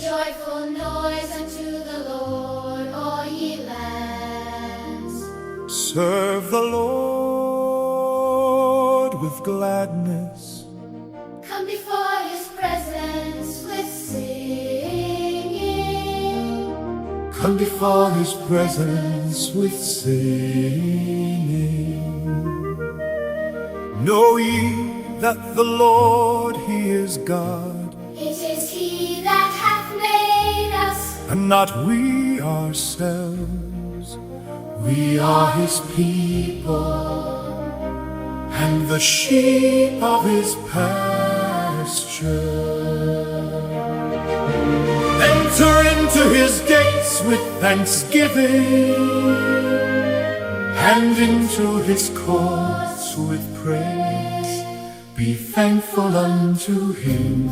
joyful noise unto the Lord, all ye lands. Serve the Lord with gladness. Come before his presence with singing. Come before his presence with singing. Know ye that the Lord, he is God, It is he that hath made us, and not we ourselves. We are his people, and the sheep of his pasture. Enter into his gates with thanksgiving, and into his courts with praise. Be thankful unto him,